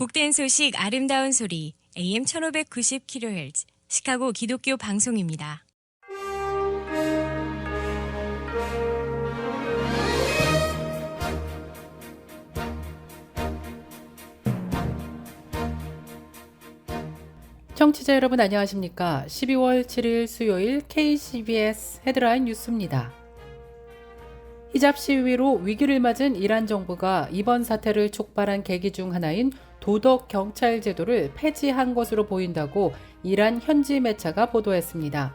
복된 소식 아름다운 소리 AM 1590kHz 시카고 기독교 방송입니다. 청취자 여러분 안녕하십니까? 12월 7일 수요일 KCBS 헤드라인 뉴스입니다. 히잡 시위로 위기를 맞은 이란 정부가 이번 사태를 촉발한 계기 중 하나인 도덕 경찰 제도를 폐지한 것으로 보인다고 이란 현지 매체가 보도했습니다.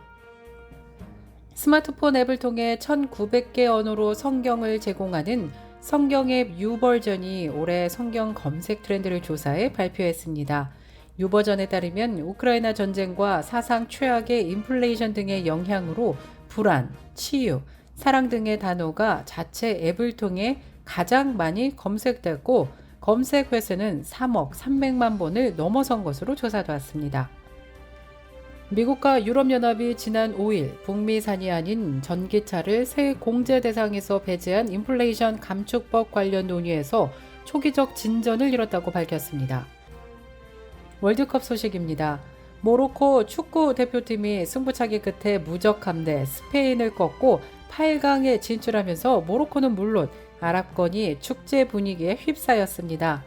스마트폰 앱을 통해 1900개 언어로 성경을 제공하는 성경 앱 U 버전이 올해 성경 검색 트렌드를 조사해 발표했습니다. U 버전에 따르면 우크라이나 전쟁과 사상 최악의 인플레이션 등의 영향으로 불안, 치유, 사랑 등의 단어가 자체 앱을 통해 가장 많이 검색됐고 검색 횟수는 3억 300만 번을 넘어선 것으로 조사되었습니다. 미국과 유럽연합이 지난 5일 북미 산이 아닌 전기차를 새 공제 대상에서 배제한 인플레이션 감축법 관련 논의에서 초기적 진전을 이뤘다고 밝혔습니다. 월드컵 소식입니다. 모로코 축구 대표팀이 승부차기 끝에 무적함대 스페인을 꺾고 8강에 진출하면서 모로코는 물론 아랍권이 축제 분위기에 휩싸였습니다.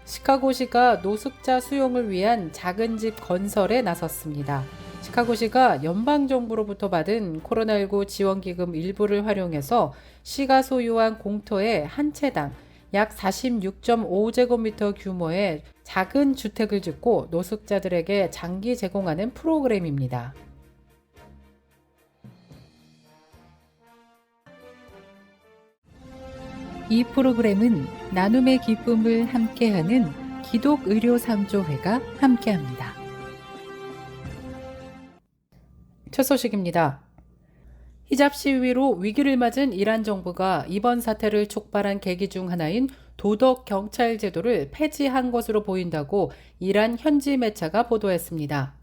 시카고시가 노숙자 수용을 위한 작은 집 건설에 나섰습니다. 시카고시가 연방정부로부터 받은 코로나19 지원기금 일부를 활용해서 시가 소유한 공터에 한 채당 약 46.5제곱미터 규모의 작은 주택을 짓고 노숙자들에게 장기 제공하는 프로그램입니다. 이 프로그램은 나눔의 기쁨을 함께하는 기독의료상조회가 함께합니다. 첫 소식입니다. 히잡 시위로 위기를 맞은 이란 정부가 이번 사태를 촉발한 계기 중 하나인 도덕 경찰 제도를 폐지한 것으로 보인다고 이란 현지 매체가 보도했습니다.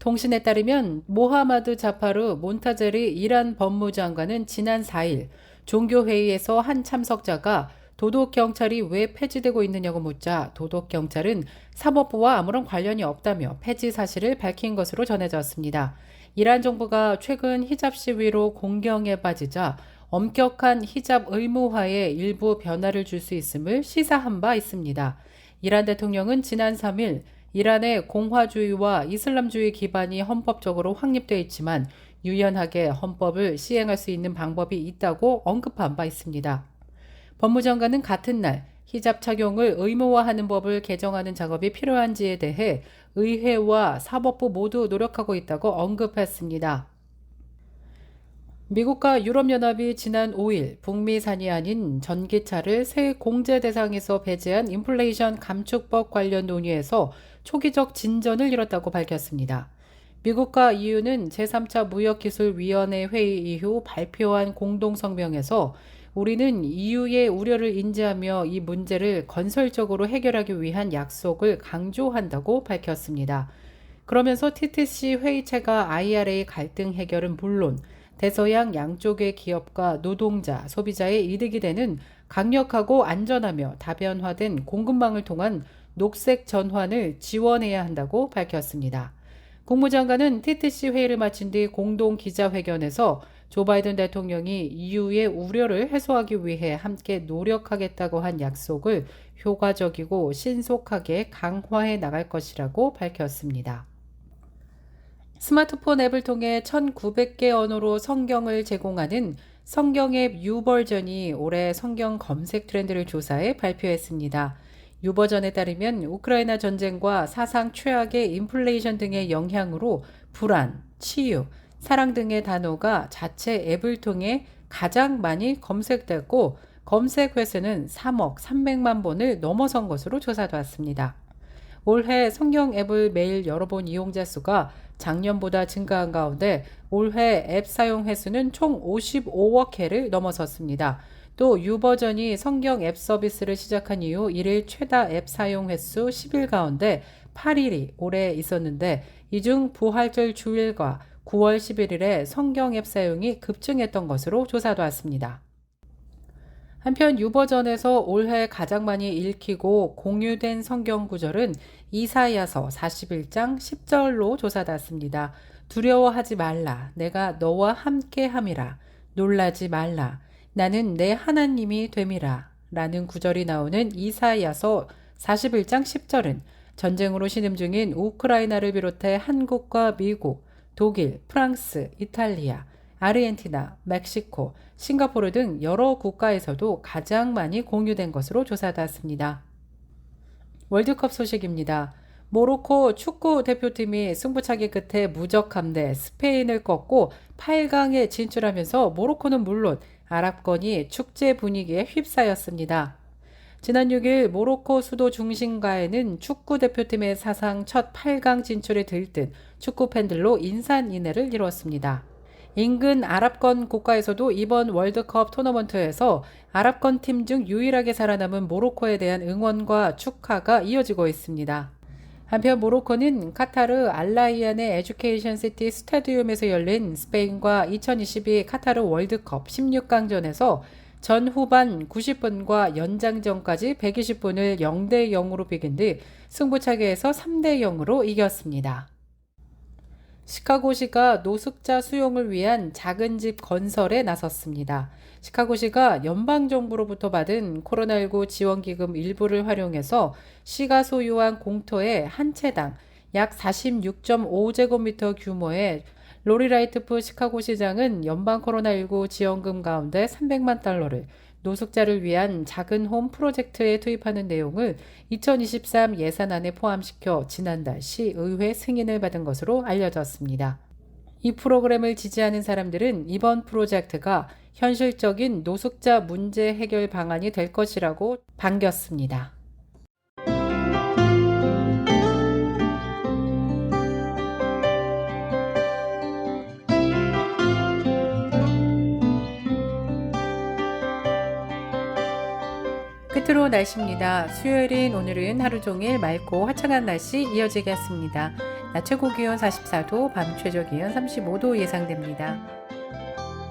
통신에 따르면 모하마드 자파르 몬타제리 이란 법무장관은 지난 4일 종교회의에서 한 참석자가 도덕경찰이 왜 폐지되고 있느냐고 묻자 도덕경찰은 사법부와 아무런 관련이 없다며 폐지 사실을 밝힌 것으로 전해졌습니다. 이란 정부가 최근 히잡 시위로 공경에 빠지자 엄격한 히잡 의무화에 일부 변화를 줄 수 있음을 시사한 바 있습니다. 이란 대통령은 지난 3일 이란의 공화주의와 이슬람주의 기반이 헌법적으로 확립되어 있지만 유연하게 헌법을 시행할 수 있는 방법이 있다고 언급한 바 있습니다. 법무장관은 같은 날 히잡 착용을 의무화하는 법을 개정하는 작업이 필요한지에 대해 의회와 사법부 모두 노력하고 있다고 언급했습니다. 미국과 유럽연합이 지난 5일 북미 산이 아닌 전기차를 새 공제 대상에서 배제한 인플레이션 감축법 관련 논의에서 초기적 진전을 이뤘다고 밝혔습니다. 미국과 EU는 제3차 무역기술위원회 회의 이후 발표한 공동성명에서 우리는 EU의 우려를 인지하며 이 문제를 건설적으로 해결하기 위한 약속을 강조한다고 밝혔습니다. 그러면서 TTC 회의체가 IRA 갈등 해결은 물론 대서양 양쪽의 기업과 노동자, 소비자의 이득이 되는 강력하고 안전하며 다변화된 공급망을 통한 녹색 전환을 지원해야 한다고 밝혔습니다. 국무장관은 TTC 회의를 마친 뒤 공동 기자회견에서 조 바이든 대통령이 EU의 우려를 해소하기 위해 함께 노력하겠다고 한 약속을 효과적이고 신속하게 강화해 나갈 것이라고 밝혔습니다. 스마트폰 앱을 통해 1900개 언어로 성경을 제공하는 성경 앱 U 버전이 올해 성경 검색 트렌드를 조사해 발표했습니다. U 버전에 따르면 우크라이나 전쟁과 사상 최악의 인플레이션 등의 영향으로 불안, 치유, 사랑 등의 단어가 자체 앱을 통해 가장 많이 검색됐고 검색 횟수는 3억 300만 번을 넘어선 것으로 조사되었습니다. 올해 성경 앱을 매일 열어본 이용자 수가 작년보다 증가한 가운데 올해 앱 사용 횟수는 총 55억 회를 넘어섰습니다. 또 U 버전이 성경 앱 서비스를 시작한 이후 1일 최다 앱 사용 횟수 10일 가운데 8일이 올해 있었는데 이 중 부활절 주일과 9월 11일에 성경 앱 사용이 급증했던 것으로 조사되었습니다. 한편 유버전에서 올해 가장 많이 읽히고 공유된 성경 구절은 이사야서 41장 10절로 조사받습니다. 두려워하지 말라. 내가 너와 함께 함이라. 놀라지 말라. 나는 내 하나님이 됨이라. 라는 구절이 나오는 이사야서 41장 10절은 전쟁으로 신음 중인 우크라이나를 비롯해 한국과 미국, 독일, 프랑스, 이탈리아, 아르헨티나, 멕시코, 싱가포르 등 여러 국가에서도 가장 많이 공유된 것으로 조사받았습니다. 월드컵 소식입니다. 모로코 축구 대표팀이 승부차기 끝에 무적함대 스페인을 꺾고 8강에 진출하면서 모로코는 물론 아랍권이 축제 분위기에 휩싸였습니다. 지난 6일 모로코 수도 중심가에는 축구 대표팀의 사상 첫 8강 진출에 들뜬 축구 팬들로 인산인해를 이루었습니다. 인근 아랍권 국가에서도 이번 월드컵 토너먼트에서 아랍권 팀 중 유일하게 살아남은 모로코에 대한 응원과 축하가 이어지고 있습니다. 한편 모로코는 카타르 알라이안의 에듀케이션 시티 스타디움에서 열린 스페인과 2022 카타르 월드컵 16강전에서 전 후반 90분과 연장전까지 120분을 0대 0으로 비긴 뒤 승부차기에서 3대 0으로 이겼습니다. 시카고시가 노숙자 수용을 위한 작은 집 건설에 나섰습니다. 시카고시가 연방정부로부터 받은 코로나19 지원기금 일부를 활용해서 시가 소유한 공터에 한 채당 약 46.5제곱미터 규모의 로리 라이트프 시카고시장은 연방 코로나19 지원금 가운데 300만 달러를 노숙자를 위한 작은 홈 프로젝트에 투입하는 내용을 2023 예산안에 포함시켜 지난달 시의회 승인을 받은 것으로 알려졌습니다. 이 프로그램을 지지하는 사람들은 이번 프로젝트가 현실적인 노숙자 문제 해결 방안이 될 것이라고 반겼습니다. 끝으로 날씨입니다. 수요일인 오늘은 하루 종일 맑고 화창한 날씨 이어지겠습니다. 낮 최고 기온 44도, 밤 최저 기온 35도 예상됩니다.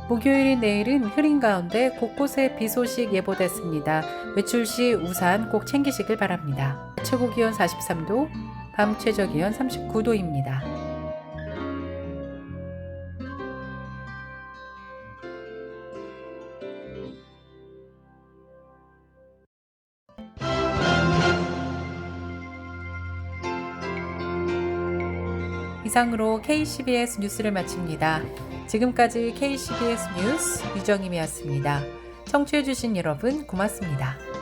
목요일인 내일은 흐린 가운데 곳곳에 비 소식 예보됐습니다. 외출 시 우산 꼭 챙기시길 바랍니다. 최고 기온 43도, 밤 최저 기온 39도입니다. 이상으로 KCBS 뉴스를 마칩니다. 지금까지 KCBS 뉴스 유정임이었습니다. 청취해주신 여러분 고맙습니다.